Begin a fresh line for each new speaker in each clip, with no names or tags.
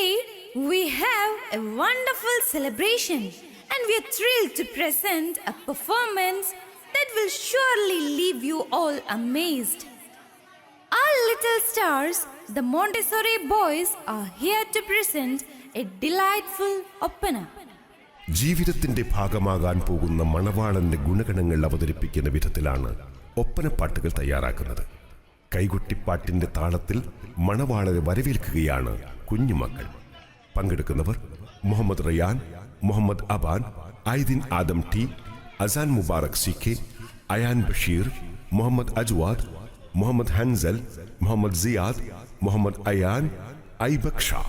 Today we have a wonderful celebration and we are thrilled to present a performance that will surely leave you all amazed. Our little stars, the Montessori boys, are here to present a delightful opera.
ജീവിതത്തിന്റെ ഭാഗമാകാൻ പോകുന്ന മണവാളന്റെ ഗുണഗണങ്ങൾ അവതരിപ്പിക്കുന്ന വിധത്തിലാണ് ഒപ്പനപ്പാട്ടുകൾ തയ്യാറാക്കുന്നത്. കൈകൊട്ടിപ്പാട്ടിന്റെ താളത്തിൽ മണവാളനെ വരവേൽക്കുകയാണ് കുഞ്ഞുമക്കൾ. പങ്കെടുക്കുന്നവർ Muhammad Ryan, Muhammad Aban, Aidin Adam T, അസാൻ Mubarak CK, Ayan Basheer, Muhammad അജ്വാദ്, Muhammad Hansal, Muhammad Siyad, Muhammad Ayan, Aibak Shah.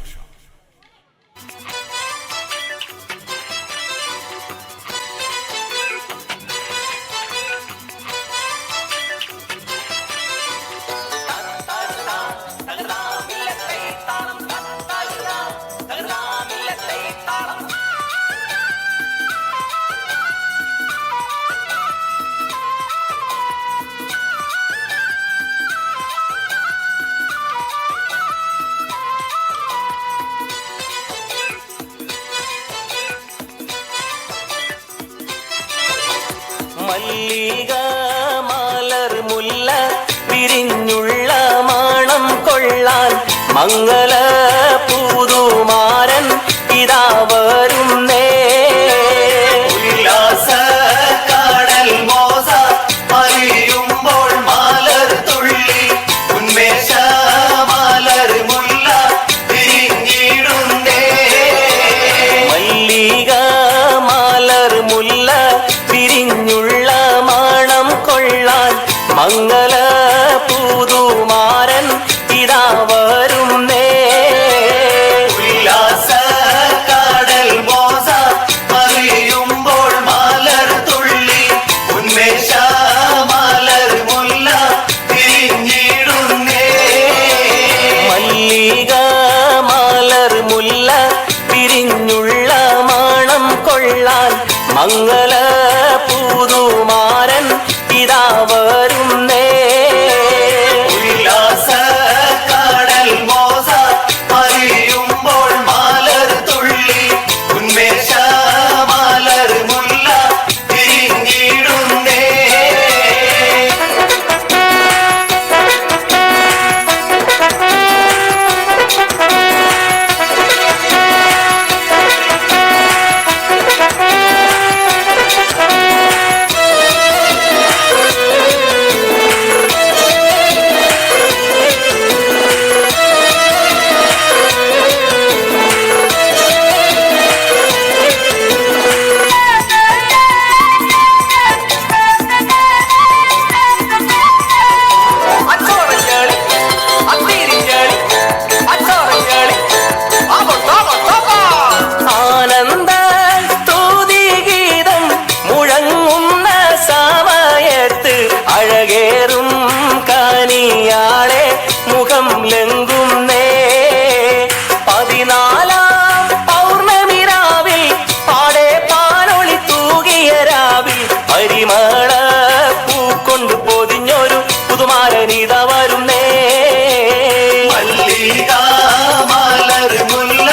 മല്ലിക മലർ മുല്ല വിരിഞ്ഞുള്ള മണം കൊള്ളാൻ മംഗള പുതുമാരൻ ഇതാ വരുന്നേ. ഉല്ലാസ കടൽ മോസ അറിയുമ്പോൾ മലർ തുള്ളി ഉന്മേഷ മലർ മുല്ല വിരിഞ്ഞിടുന്നേ. മല്ലിക മലർ മുല്ല വിരിഞ്ഞുള്ള മണം കൊള്ളാൻ മംഗള പുതുമാരൻ ഇതാ വരുന്നേ. ഉല്ലാസ കടൽ മോസ അറിയുമ്പോൾ മലർ തുള്ളി ഉന്മേഷ മലർ മുല്ല വിരിഞ്ഞിടുന്നേ. മല്ലിക മലർ മുല്ല വിരിഞ്ഞുള്ള മണം കൊള്ളാൻ മംഗള പുതുമാരൻ ഇതാ വരുന്നേ. ഉല്ലാസ കടൽ മോസ അറിയുമ്പോൾ മലർ തുള്ളി ഉന്മേഷ മലർ മുല്ല വിരിഞ്ഞിടുന്നേ. അഴകേറും കനിയാളെ മുഖം ലംഘുന്നേ. 14-ാം പൗർണമിരാവിൽ പാടെ പാലൊളി തൂകിയ രാവിൽ പരിമള പൂക്കൊണ്ട് പൊതിഞ്ഞൊരു പുതുമാരനിത വരുന്നേ. മല്ലിക മലർ മുല്ല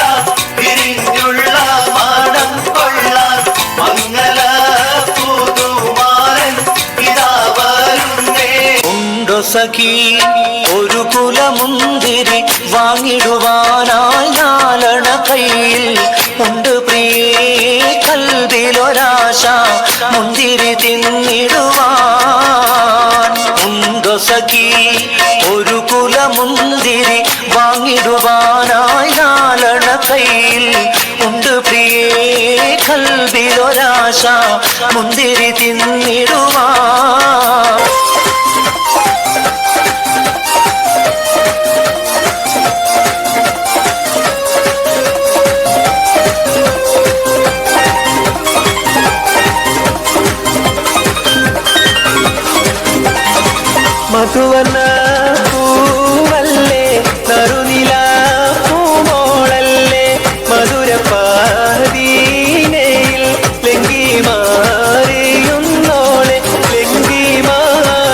വിരിഞ്ഞുള്ള മണം കൊള്ളാൻ മംഗള പുതുമാരൻ ഇതാ വരുന്നേ. ഉണ്ടോ സഖി ഒരു കുലമുന്തിരി വാങ്ങിടുവാനായി നാലണ കയ്യിൽ ഉണ്ട് പ്രിയേ കൽവിലൊരാശ മുന്തിരി തിന്നിടുവാൻ. ഉണ്ടോ സഖി ഒരു കുലമുന്തിരി വാങ്ങിടുവാനായി നാലണ കയ്യിൽ ഉണ്ട് പ്രിയേ കൽവിലൊരാശ മുന്തിരി തിന്നിടുവാൻ. മധുവർണ്ണ പൂവല്ലേ കരുനില പൂമോളല്ലേ മധുരപ്പാതീനയിൽ ലംഘി മാറിയുന്നോളെ ലംഘി മാറി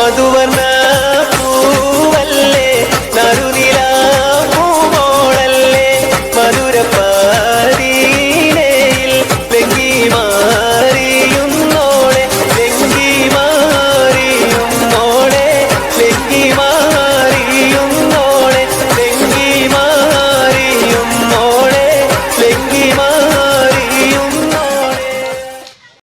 മധുവർണ്ണ